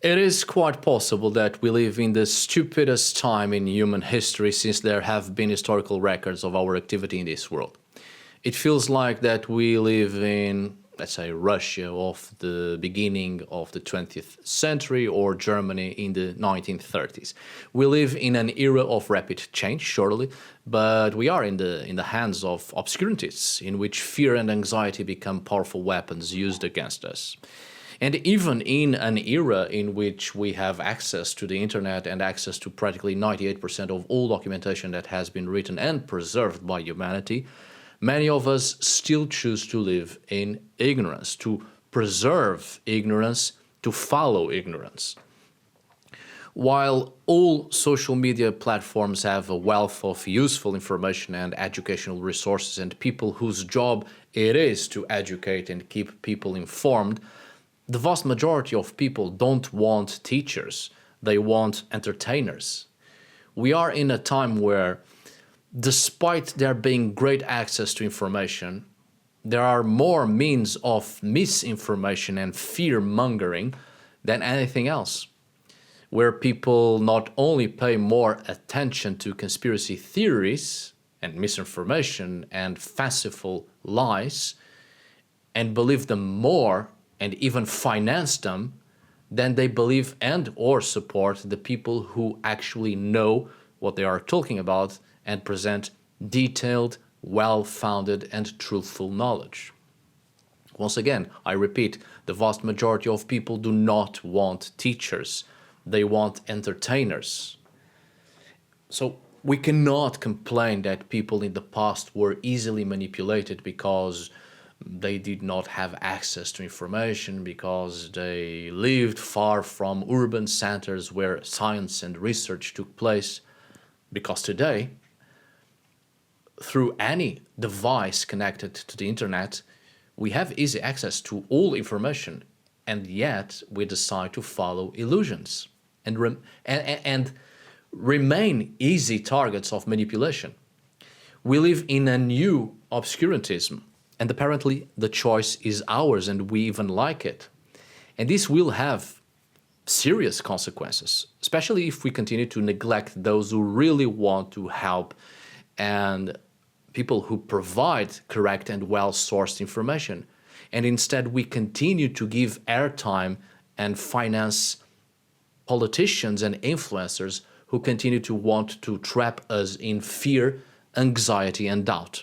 It is quite possible that we live in the stupidest time in human history since there have been historical records of our activity in this world. It feels like that we live in, let's say, Russia of the beginning of the 20th century or Germany in the 1930s. We live in an era of rapid change, surely, but we are in the hands of obscurantists, in which fear and anxiety become powerful weapons used against us. And even in an era in which we have access to the internet and access to practically 98% of all documentation that has been written and preserved by humanity, many of us still choose to live in ignorance, to preserve ignorance, to follow ignorance. While all social media platforms have a wealth of useful information and educational resources and people whose job it is to educate and keep people informed, the vast majority of people don't want teachers, they want entertainers. We are in a time where, despite there being great access to information, there are more means of misinformation and fear-mongering than anything else, where people not only pay more attention to conspiracy theories and misinformation and fanciful lies, and believe them more and even finance them, then they believe and or support the people who actually know what they are talking about and present detailed, well-founded and truthful knowledge. Once again, I repeat, the vast majority of people do not want teachers. They want entertainers. So we cannot complain that people in the past were easily manipulated because they did not have access to information, because they lived far from urban centers where science and research took place. Because today, through any device connected to the internet, we have easy access to all information, and yet we decide to follow illusions and remain easy targets of manipulation. We live in a new obscurantism, and apparently the choice is ours and we even like it. And this will have serious consequences, especially if we continue to neglect those who really want to help and people who provide correct and well-sourced information. And instead we continue to give airtime and finance politicians and influencers who continue to want to trap us in fear, anxiety and doubt.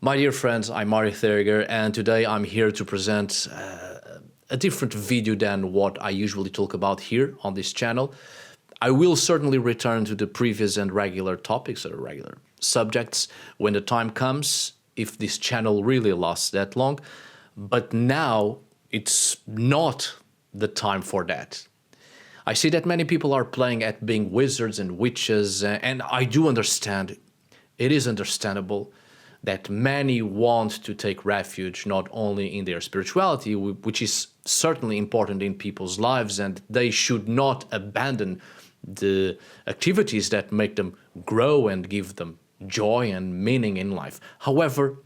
My dear friends, I'm Mari Theriger, and today I'm here to present a different video than what I usually talk about here on this channel. I will certainly return to the previous and regular topics or regular subjects when the time comes, if this channel really lasts that long, but now it's not the time for that. I see that many people are playing at being wizards and witches, and I do understand. It is understandable that many want to take refuge not only in their spirituality, which is certainly important in people's lives, and they should not abandon the activities that make them grow and give them joy and meaning in life. However,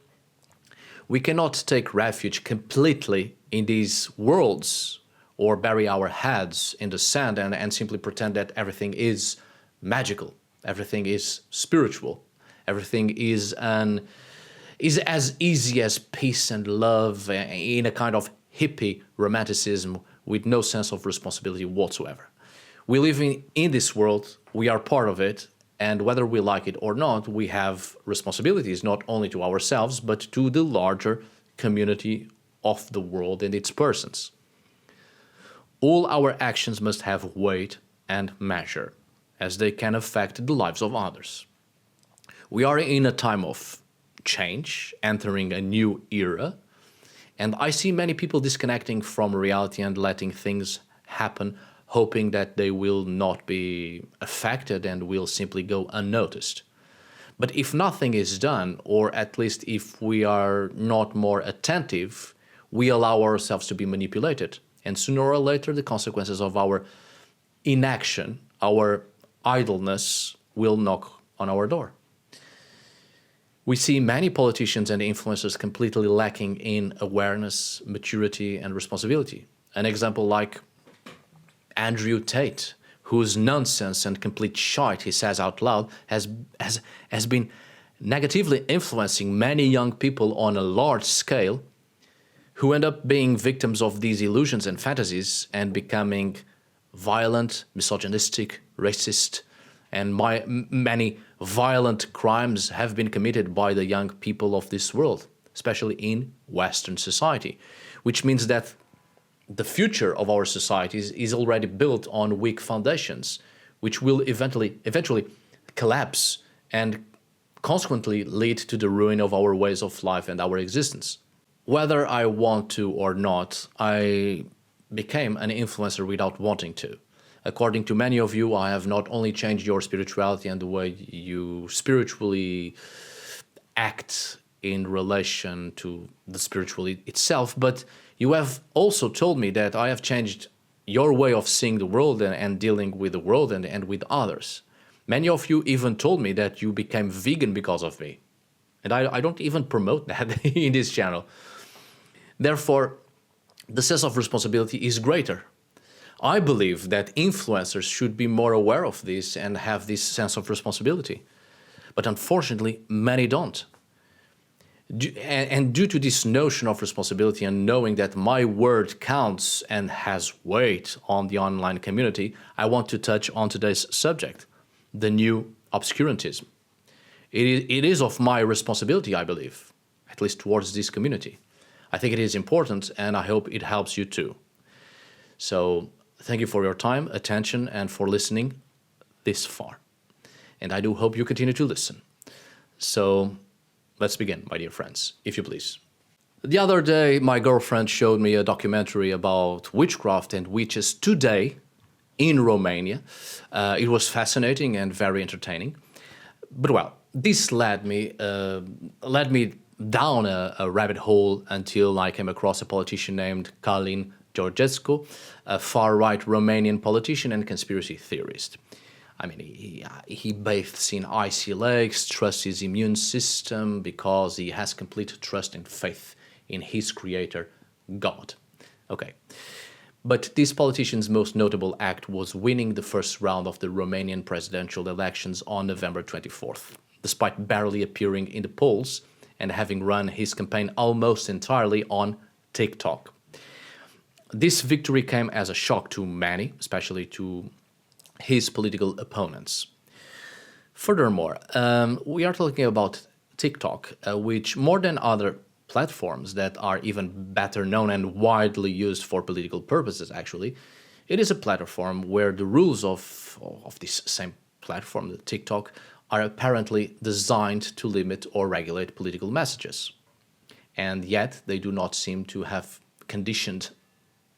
we cannot take refuge completely in these worlds or bury our heads in the sand and simply pretend that everything is magical, everything is spiritual, everything is as easy as peace and love in a kind of hippie romanticism with no sense of responsibility whatsoever. We live in this world, we are part of it, and whether we like it or not, we have responsibilities not only to ourselves, but to the larger community of the world and its persons. All our actions must have weight and measure, as they can affect the lives of others. We are in a time of change, entering a new era, and I see many people disconnecting from reality and letting things happen, hoping that they will not be affected and will simply go unnoticed. But if nothing is done, or at least if we are not more attentive, we allow ourselves to be manipulated, and sooner or later the consequences of our inaction, our idleness, will knock on our door. We see many politicians and influencers completely lacking in awareness, maturity, and responsibility. An example like Andrew Tate, whose nonsense and complete shite he says out loud has been negatively influencing many young people on a large scale, who end up being victims of these illusions and fantasies and becoming violent, misogynistic, racist, and many violent crimes have been committed by the young people of this world, especially in Western society, which means that the future of our societies is already built on weak foundations, which will eventually collapse and consequently lead to the ruin of our ways of life and our existence. Whether I want to or not, I became an influencer without wanting to. According to many of you, I have not only changed your spirituality and the way you spiritually act in relation to the spirituality itself, but you have also told me that I have changed your way of seeing the world and dealing with the world and with others. Many of you even told me that you became vegan because of me. And I don't even promote that in this channel. Therefore, the sense of responsibility is greater. I believe that influencers should be more aware of this and have this sense of responsibility. But unfortunately, many don't. And due to this notion of responsibility and knowing that my word counts and has weight on the online community, I want to touch on today's subject, the new obscurantism. It is of my responsibility, I believe, at least towards this community. I think it is important, and I hope it helps you too. So thank you for your time, attention, and for listening this far. And I do hope you continue to listen. So let's begin, my dear friends, if you please. The other day, my girlfriend showed me a documentary about witchcraft and witches today in Romania. It was fascinating and very entertaining. But well, this led me down a rabbit hole until I came across a politician named Călin Georgescu, a far-right Romanian politician and conspiracy theorist. I mean, he bathes in icy lakes, trusts his immune system because he has complete trust and faith in his creator, God. Okay. But this politician's most notable act was winning the first round of the Romanian presidential elections on November 24th, despite barely appearing in the polls and having run his campaign almost entirely on TikTok. This victory came as a shock to many, especially to his political opponents. Furthermore, we are talking about TikTok, which more than other platforms that are even better known and widely used for political purposes, actually, it is a platform where the rules of this same platform, the TikTok, are apparently designed to limit or regulate political messages. And yet they do not seem to have conditioned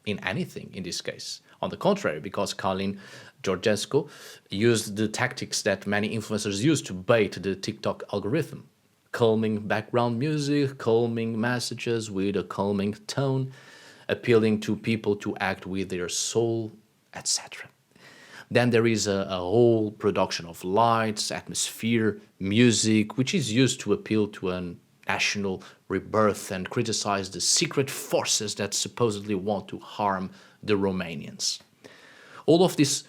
in anything in this case. On the contrary, because Călin Georgescu used the tactics that many influencers use to bait the TikTok algorithm. Calming background music, calming messages with a calming tone, appealing to people to act with their soul, etc. Then there is a whole production of lights, atmosphere, music, which is used to appeal to a national rebirth and criticize the secret forces that supposedly want to harm the Romanians. All of this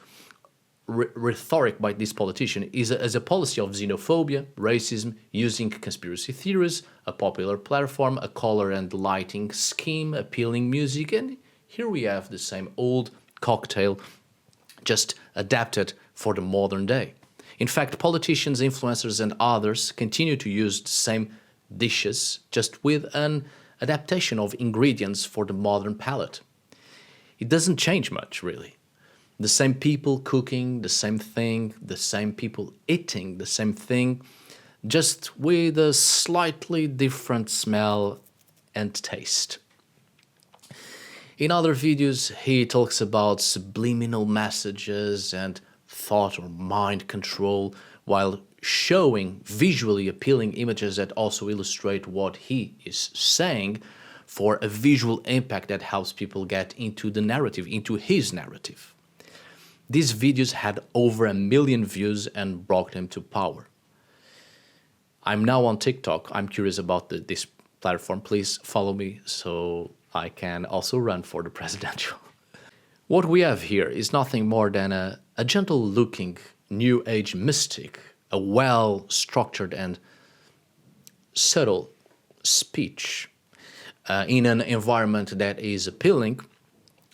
rhetoric by this politician is as a policy of xenophobia, racism, using conspiracy theories, a popular platform, a color and lighting scheme, appealing music, and here we have the same old cocktail, just adapted for the modern day. In fact, politicians, influencers, and others continue to use the same dishes, just with an adaptation of ingredients for the modern palate. It doesn't change much, really. The same people cooking the same thing, the same people eating the same thing, just with a slightly different smell and taste. In other videos, he talks about subliminal messages and thought or mind control, while showing visually appealing images that also illustrate what he is saying for a visual impact that helps people get into the narrative, into his narrative. These videos had over 1 million views and brought him to power. I'm now on TikTok. I'm curious about this platform. Please follow me so I can also run for the presidential. What we have here is nothing more than a gentle-looking New Age mystic, a well-structured and subtle speech in an environment that is appealing,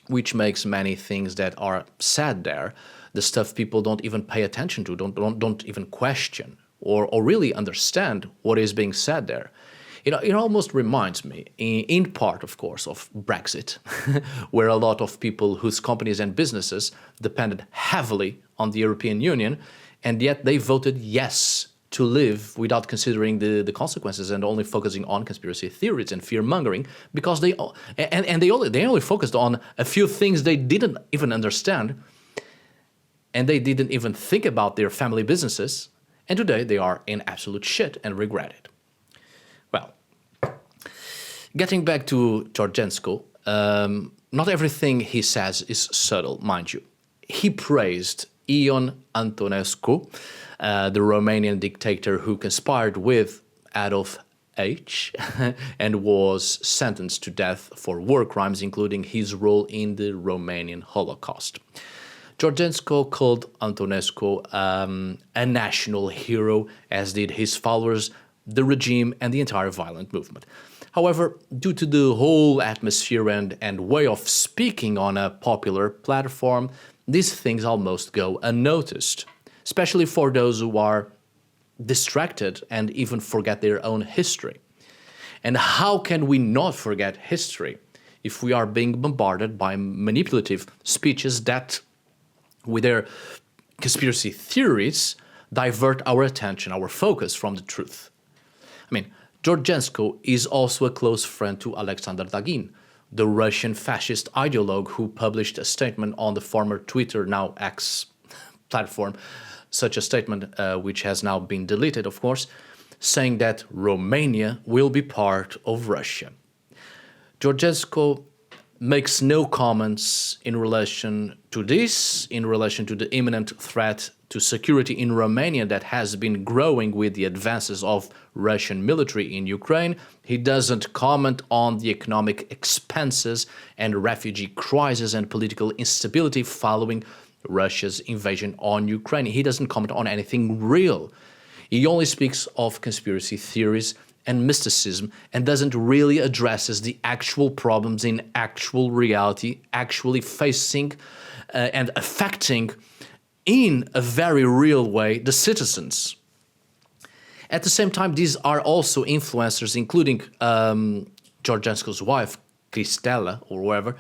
which makes many things that are said there, the stuff people don't even pay attention to, don't even question or really understand what is being said there. It almost reminds me, in part, of course, of Brexit, where a lot of people whose companies and businesses depended heavily on the European Union, and yet they voted yes to live without considering the consequences and only focusing on conspiracy theories and fear-mongering, because they only focused on a few things they didn't even understand, and they didn't even think about their family businesses, and today they are in absolute shit and regret it. Well, getting back to Georgescu, not everything he says is subtle, mind you. He praised Ion Antonescu, the Romanian dictator who conspired with Adolf H. and was sentenced to death for war crimes, including his role in the Romanian Holocaust. Georgescu called Antonescu a national hero, as did his followers, the regime, and the entire violent movement. However, due to the whole atmosphere and way of speaking on a popular platform, these things almost go unnoticed, especially for those who are distracted and even forget their own history. And how can we not forget history if we are being bombarded by manipulative speeches that, with their conspiracy theories, divert our attention, our focus from the truth? I mean, Georgescu is also a close friend to Alexander Dagin, the Russian fascist ideologue who published a statement on the former Twitter, now X, platform, such a statement which has now been deleted, of course, saying that Romania will be part of Russia. Georgescu makes no comments in relation to this, in relation to the imminent threat to security in Romania that has been growing with the advances of Russian military in Ukraine. He doesn't comment on the economic expenses and refugee crisis and political instability following Russia's invasion on Ukraine. He doesn't comment on anything real. He only speaks of conspiracy theories and mysticism and doesn't really addresses the actual problems in actual reality, actually facing and affecting in a very real way the citizens. At the same time, these are also influencers, including Georgescu's wife, Cristela, or whoever,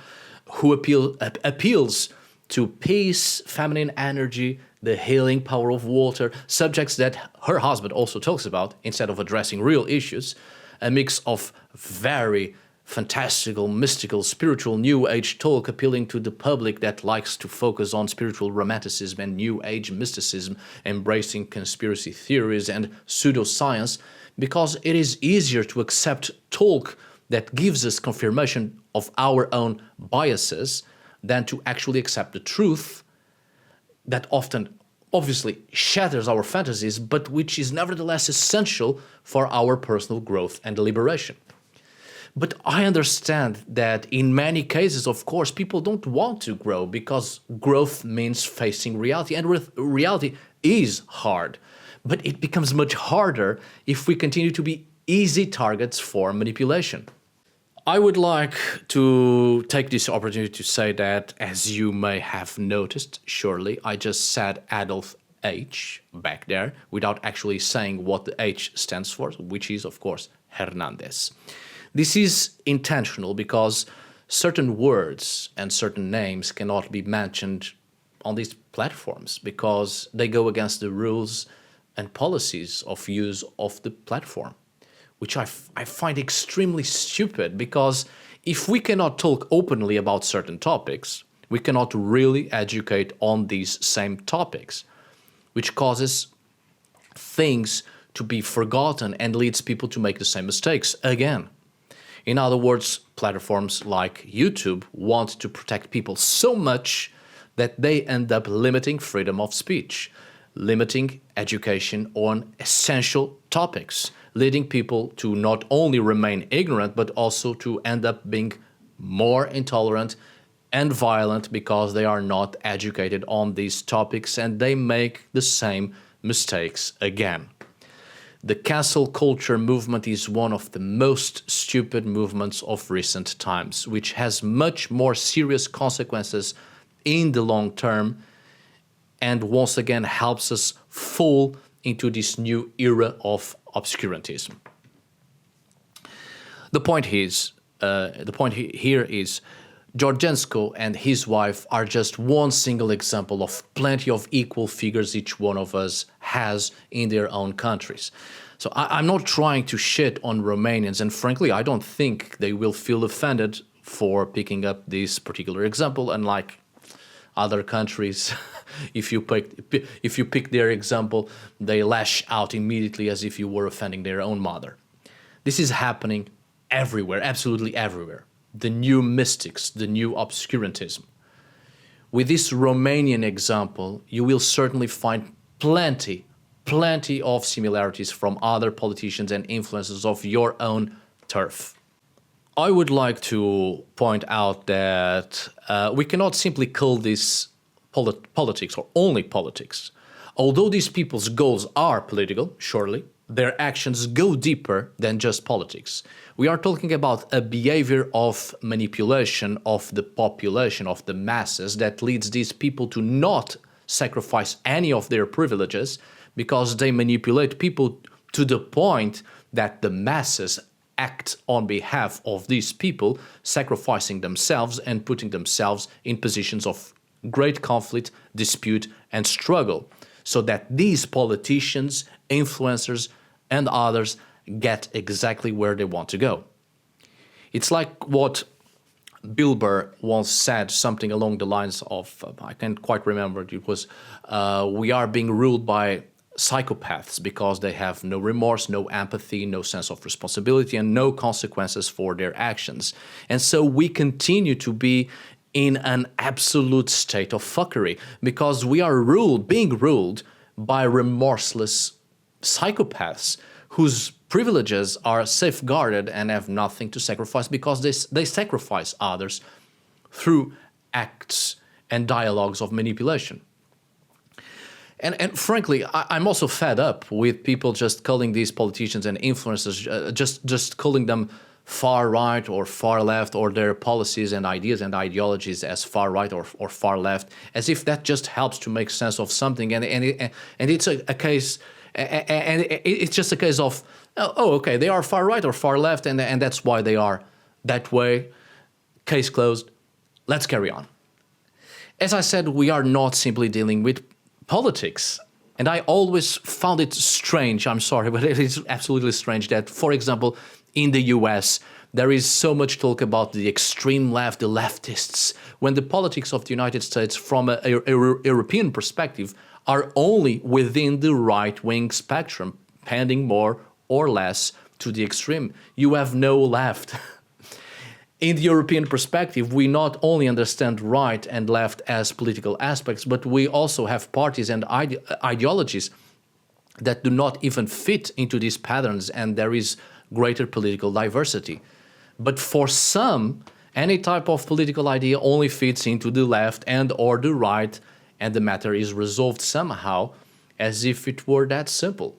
who appeals to peace, feminine energy, the healing power of water, subjects that her husband also talks about instead of addressing real issues, a mix of very fantastical, mystical, spiritual New Age talk appealing to the public that likes to focus on spiritual romanticism and New Age mysticism, embracing conspiracy theories and pseudoscience, because it is easier to accept talk that gives us confirmation of our own biases than to actually accept the truth that often obviously shatters our fantasies, but which is nevertheless essential for our personal growth and liberation. But I understand that in many cases, of course, people don't want to grow because growth means facing reality, and reality is hard. But it becomes much harder if we continue to be easy targets for manipulation. I would like to take this opportunity to say that, as you may have noticed, surely, I just said Adolf H back there without actually saying what the H stands for, which is, of course, Hernandez. This is intentional because certain words and certain names cannot be mentioned on these platforms because they go against the rules and policies of use of the platform, which I find extremely stupid, because if we cannot talk openly about certain topics, we cannot really educate on these same topics, which causes things to be forgotten and leads people to make the same mistakes again. In other words, platforms like YouTube want to protect people so much that they end up limiting freedom of speech, limiting education on essential topics, leading people to not only remain ignorant, but also to end up being more intolerant and violent because they are not educated on these topics and they make the same mistakes again. The cancel culture movement is one of the most stupid movements of recent times, which has much more serious consequences in the long term and once again helps us fall into this new era of obscurantism. The point here is Georgenko and his wife are just one single example of plenty of equal figures each one of us has in their own countries. So I'm not trying to shit on Romanians, and frankly, I don't think they will feel offended for picking up this particular example, unlike other countries. If you pick their example, they lash out immediately as if you were offending their own mother. This is happening everywhere, absolutely everywhere. The new mystics, the new obscurantism. With this Romanian example, you will certainly find plenty of similarities from other politicians and influencers of your own turf. I would like to point out that we cannot simply call this politics or only politics. Although these people's goals are political, surely, their actions go deeper than just politics. We are talking about a behavior of manipulation of the population, of the masses, that leads these people to not sacrifice any of their privileges because they manipulate people to the point that the masses act on behalf of these people, sacrificing themselves and putting themselves in positions of great conflict, dispute, and struggle, so that these politicians, influencers, and others get exactly where they want to go. It's like what Bill Burr once said, something along the lines of, I can't quite remember, it was, we are being ruled by psychopaths because they have no remorse, no empathy, no sense of responsibility, and no consequences for their actions. And so we continue to be in an absolute state of fuckery because we are being ruled by remorseless psychopaths whose privileges are safeguarded and have nothing to sacrifice because they sacrifice others through acts and dialogues of manipulation. And frankly, I'm also fed up with people just calling these politicians and influencers, just calling them far right or far left, or their policies and ideas and ideologies as far right or far left, as if that just helps to make sense of something. And it's a case, and it's just a case of, oh, okay, they are far right or far left, and that's why they are that way. Case closed. Let's carry on. As I said, we are not simply dealing with politics. And I always found it strange, I'm sorry, but it is absolutely strange that, for example, in the US, there is so much talk about the extreme left, the leftists, when the politics of the United States from a European perspective are only within the right-wing spectrum, pending more or less to the extreme. You have no left. In the European perspective, we not only understand right and left as political aspects, but we also have parties and ideologies that do not even fit into these patterns, and there is greater political diversity. But for some, any type of political idea only fits into the left and or the right, and the matter is resolved somehow as if it were that simple.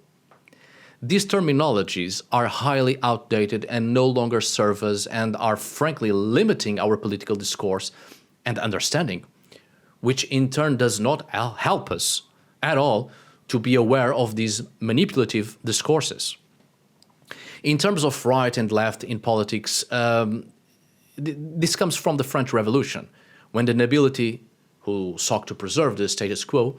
These terminologies are highly outdated and no longer serve us and are frankly limiting our political discourse and understanding, which in turn does not help us at all to be aware of these manipulative discourses. In terms of right and left in politics, this comes from the French Revolution, when the nobility, who sought to preserve the status quo,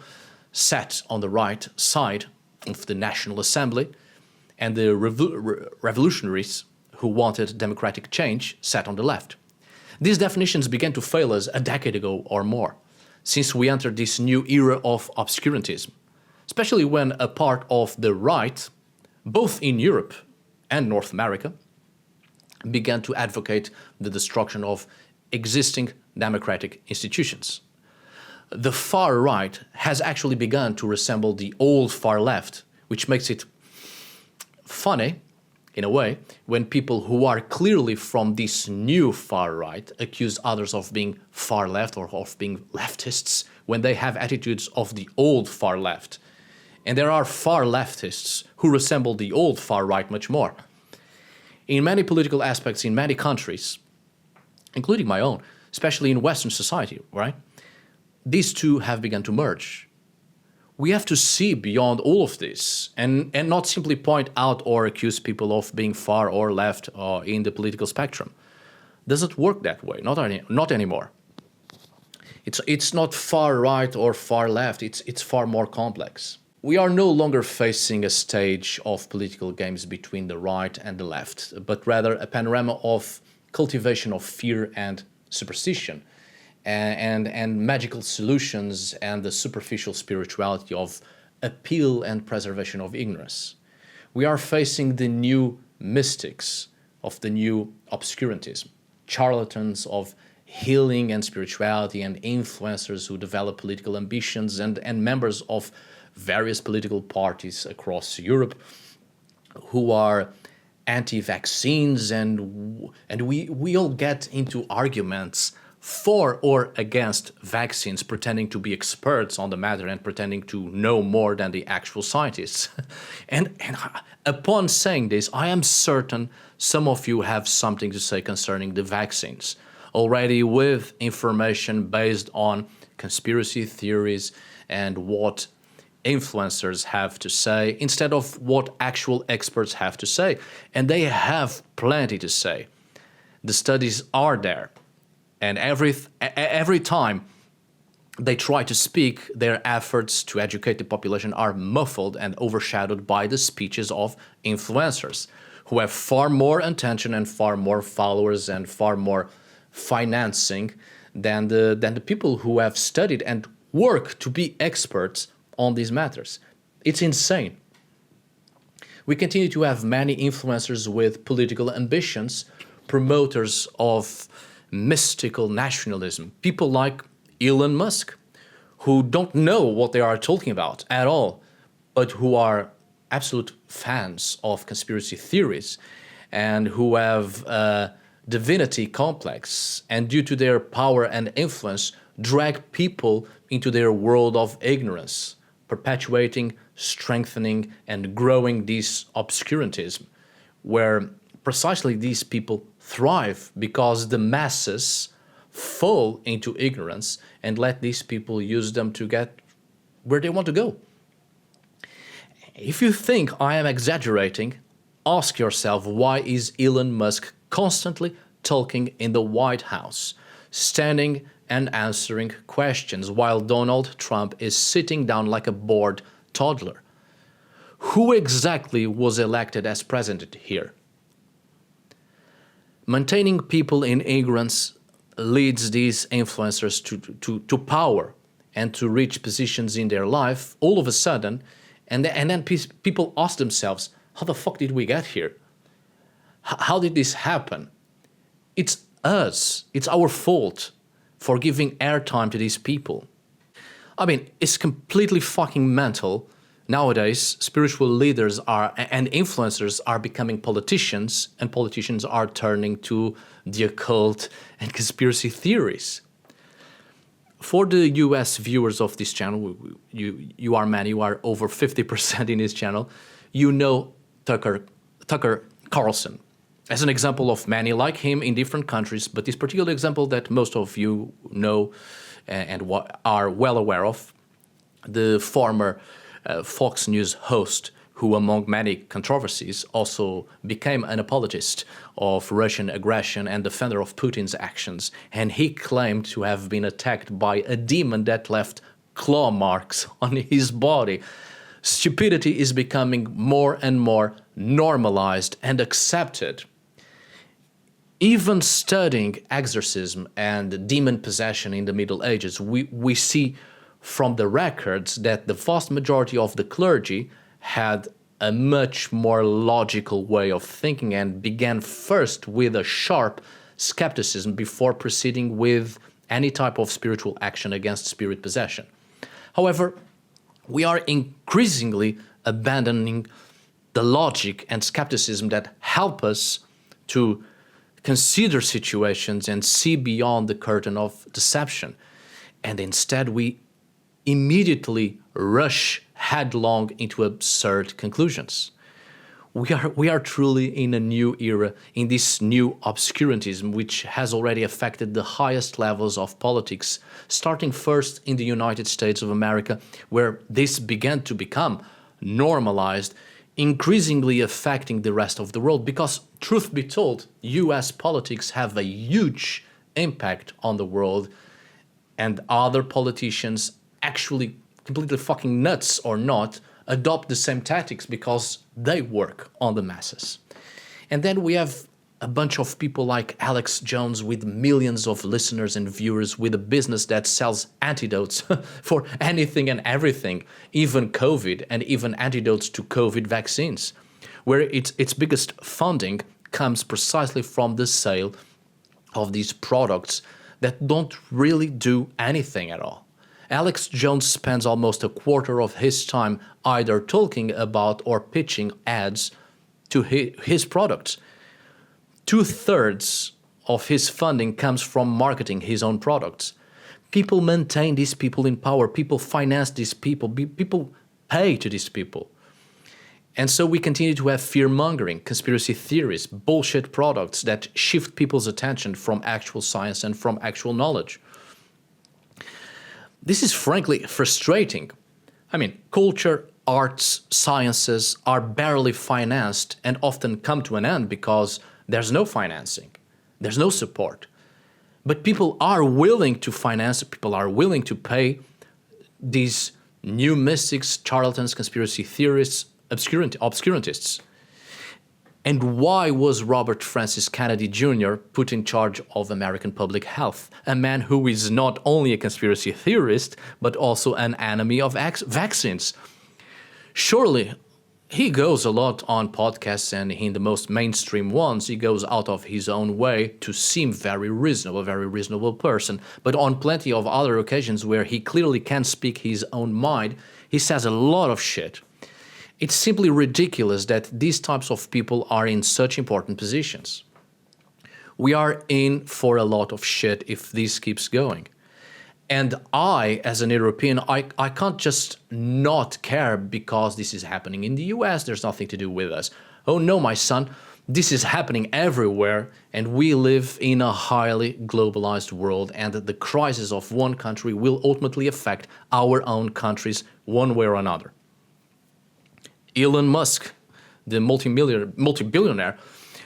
sat on the right side of the National Assembly, and the revolutionaries, who wanted democratic change, sat on the left. These definitions began to fail us a decade ago or more, since we entered this new era of obscurantism, especially when a part of the right, both in Europe and North America, began to advocate the destruction of existing democratic institutions. The far right has actually begun to resemble the old far left, which makes it funny in a way, when people who are clearly from this new far right accuse others of being far left or of being leftists when they have attitudes of the old far left. And there are far leftists who resemble the old far right much more. In many political aspects in many countries, including my own, especially in Western society, right? These two have begun to merge. We have to see beyond all of this and not simply point out or accuse people of being far or left in the political spectrum. Doesn't work that way, not anymore. It's not far right or far left, it's far more complex. We are no longer facing a stage of political games between the right and the left, but rather a panorama of cultivation of fear and superstition, and magical solutions and the superficial spirituality of appeal and preservation of ignorance. We are facing the new mystics of the new obscurantism, charlatans of healing and spirituality and influencers who develop political ambitions and members of various political parties across Europe who are anti-vaccines, and we all get into arguments for or against vaccines, pretending to be experts on the matter and pretending to know more than the actual scientists. and upon saying this, I am certain some of you have something to say concerning the vaccines, already with information based on conspiracy theories and what influencers have to say instead of what actual experts have to say. And they have plenty to say. The studies are there. And every time they try to speak, their efforts to educate the population are muffled and overshadowed by the speeches of influencers who have far more attention and far more followers and far more financing than the people who have studied and work to be experts on these matters. It's insane. We continue to have many influencers with political ambitions, promoters of mystical nationalism, people like Elon Musk, who don't know what they are talking about at all, but who are absolute fans of conspiracy theories and who have a divinity complex, and due to their power and influence, drag people into their world of ignorance, perpetuating, strengthening, and growing this obscurantism, where precisely these people thrive because the masses fall into ignorance and let these people use them to get where they want to go. If you think I am exaggerating, ask yourself, why is Elon Musk constantly talking in the White House, standing and answering questions while Donald Trump is sitting down like a bored toddler? Who exactly was elected as president here? Maintaining people in ignorance leads these influencers to power and to reach positions in their life all of a sudden, and then people ask themselves, how the fuck did we get here? How did this happen? It's us. It's our fault for giving airtime to these people. I mean, it's completely fucking mental. Nowadays, spiritual leaders and influencers are becoming politicians, and politicians are turning to the occult and conspiracy theories. For the US viewers of this channel, you are many, you are over 50% in this channel, you know Tucker Carlson as an example of many like him in different countries, but this particular example that most of you know and are well aware of, the former Fox News host who, among many controversies, also became an apologist of Russian aggression and defender of Putin's actions, and he claimed to have been attacked by a demon that left claw marks on his body. Stupidity is becoming more and more normalized and accepted. Even studying exorcism and demon possession in the Middle Ages, we see from the records that the vast majority of the clergy had a much more logical way of thinking and began first with a sharp skepticism before proceeding with any type of spiritual action against spirit possession. However, we are increasingly abandoning the logic and skepticism that help us to consider situations and see beyond the curtain of deception. And instead we immediately rush headlong into absurd conclusions. We are truly in a new era, in this new obscurantism, which has already affected the highest levels of politics, starting first in the United States of America, where this began to become normalized, increasingly affecting the rest of the world. Because, truth be told, US politics have a huge impact on the world, and other politicians, actually completely fucking nuts or not, adopt the same tactics because they work on the masses. And then we have a bunch of people like Alex Jones with millions of listeners and viewers, with a business that sells antidotes for anything and everything, even COVID, and even antidotes to COVID vaccines, where its biggest funding comes precisely from the sale of these products that don't really do anything at all. Alex Jones spends almost a quarter of his time either talking about or pitching ads to his products. 2/3 of his funding comes from marketing his own products. People maintain these people in power. People finance these people. People pay to these people. And so we continue to have fear-mongering, conspiracy theories, bullshit products that shift people's attention from actual science and from actual knowledge. This is frankly frustrating. I mean, culture, arts, sciences are barely financed and often come to an end because there's no financing, there's no support. But people are willing to finance, people are willing to pay these new mystics, charlatans, conspiracy theorists, obscurantists. And why was Robert Francis Kennedy Jr. put in charge of American public health? A man who is not only a conspiracy theorist, but also an enemy of vaccines. Surely, he goes a lot on podcasts, and in the most mainstream ones, he goes out of his own way to seem very reasonable person. But on plenty of other occasions where he clearly can speak his own mind, he says a lot of shit. It's simply ridiculous that these types of people are in such important positions. We are in for a lot of shit if this keeps going. And I, as an European, I can't just not care because this is happening in the US. There's nothing to do with us. Oh no, my son, this is happening everywhere, and we live in a highly globalized world, and the crisis of one country will ultimately affect our own countries one way or another. Elon Musk, the multi-billionaire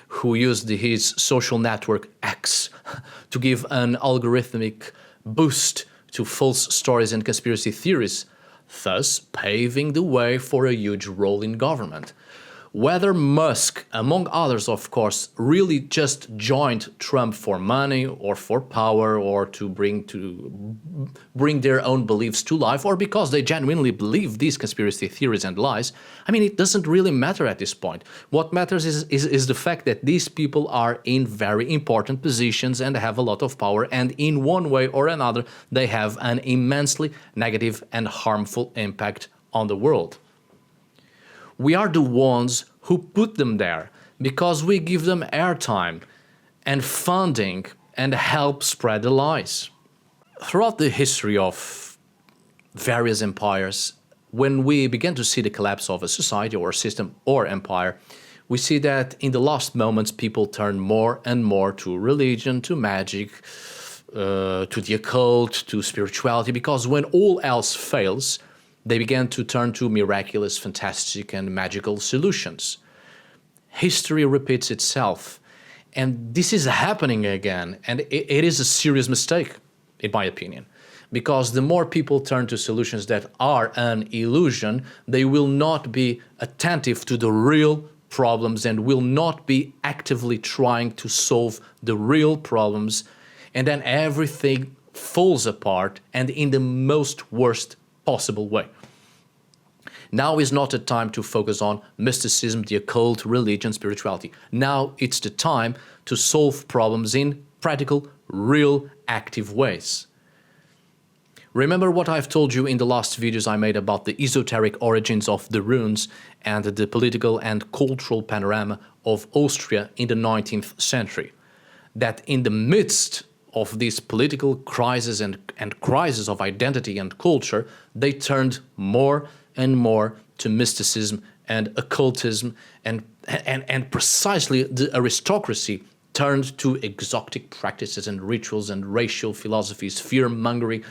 who used his social network X to give an algorithmic boost to false stories and conspiracy theories, thus paving the way for a huge role in government. Whether Musk, among others of course, really just joined Trump for money or for power or to bring their own beliefs to life, or because they genuinely believe these conspiracy theories and lies, I mean, it doesn't really matter at this point. What matters is the fact that these people are in very important positions and have a lot of power, and in one way or another, they have an immensely negative and harmful impact on the world. We are the ones who put them there because we give them airtime and funding and help spread the lies. Throughout the history of various empires, when we begin to see the collapse of a society or system or empire, we see that in the last moments people turn more and more to religion, to magic, to the occult, to spirituality, because when all else fails, they began to turn to miraculous, fantastic, and magical solutions. History repeats itself, and this is happening again, and it is a serious mistake, in my opinion, because the more people turn to solutions that are an illusion, they will not be attentive to the real problems and will not be actively trying to solve the real problems, and then everything falls apart, and in the most worst possible way. Now is not a time to focus on mysticism, the occult, religion, spirituality. Now it's the time to solve problems in practical, real, active ways. Remember what I've told you in the last videos I made about the esoteric origins of the runes and the political and cultural panorama of Austria in the 19th century. That in the midst of this political crisis and crisis of identity and culture, they turned more and more to mysticism and occultism, and precisely the aristocracy turned to exotic practices and rituals and racial philosophies, fear-mongering,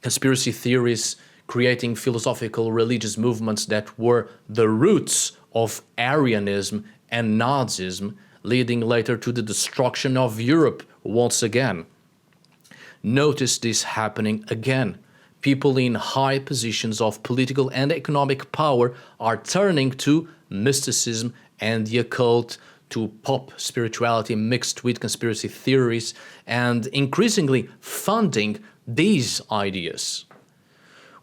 conspiracy theories, creating philosophical religious movements that were the roots of Arianism and Nazism, leading later to the destruction of Europe once again. Notice this happening again. People in high positions of political and economic power are turning to mysticism and the occult, to pop spirituality mixed with conspiracy theories, and increasingly funding these ideas.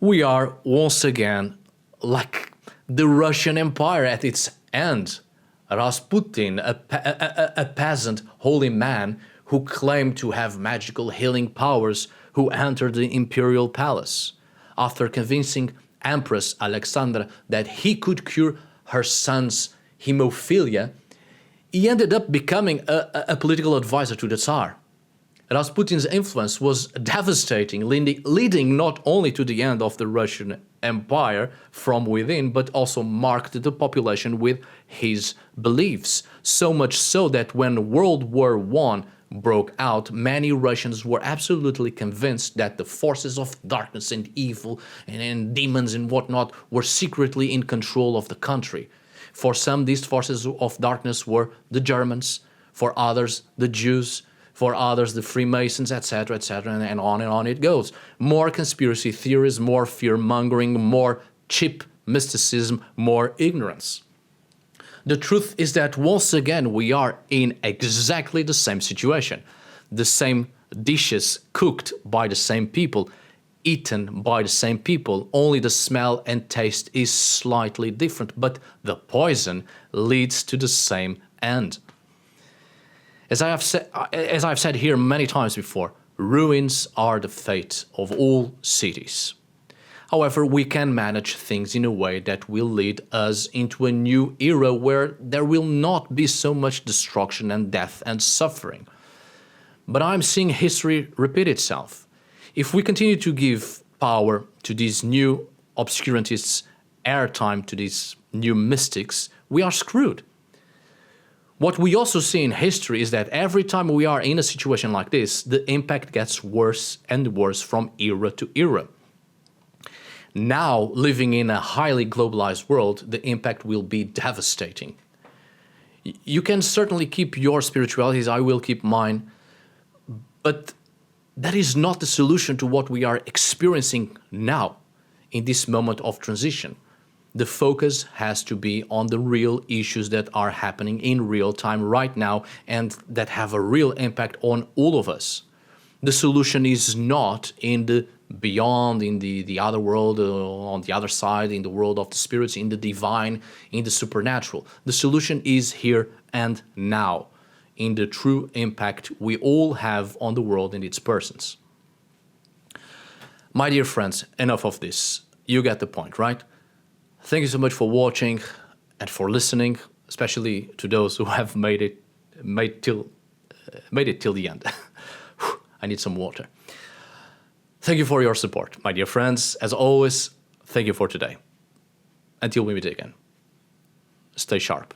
We are once again like the Russian Empire at its end. Rasputin, a peasant holy man who claimed to have magical healing powers, who entered the imperial palace. After convincing Empress Alexandra that he could cure her son's hemophilia, he ended up becoming a political advisor to the Tsar. Rasputin's influence was devastating, leading not only to the end of the Russian Empire from within, but also marked the population with his beliefs. So much so that when World War I broke out, many Russians were absolutely convinced that the forces of darkness and evil and demons and whatnot were secretly in control of the country. For some, these forces of darkness were the Germans, for others, the Jews, for others, the Freemasons, etc., etc., and on it goes. More conspiracy theories, more fear-mongering, more cheap mysticism, more ignorance. The truth is that once again we are in exactly the same situation. The same dishes cooked by the same people, eaten by the same people, only the smell and taste is slightly different, but the poison leads to the same end. As I've said here many times before, ruins are the fate of all cities. However, we can manage things in a way that will lead us into a new era where there will not be so much destruction and death and suffering. But I'm seeing history repeat itself. If we continue to give power to these new obscurantists, airtime to these new mystics, we are screwed. What we also see in history is that every time we are in a situation like this, the impact gets worse and worse from era to era. Now, living in a highly globalized world, the impact will be devastating. You can certainly keep your spiritualities, I will keep mine, but that is not the solution to what we are experiencing now, in this moment of transition. The focus has to be on the real issues that are happening in real time right now and that have a real impact on all of us. The solution is not in the beyond, in the other world, on the other side, in the world of the spirits, in the divine, in the supernatural. The solution is here and now, in the true impact we all have on the world and its persons. My dear friends, enough of this. You get the point, right? Thank you so much for watching and for listening, especially to those who have made it till the end. I need some water. Thank you for your support, my dear friends. As always, thank you for today. Until we meet again, stay sharp.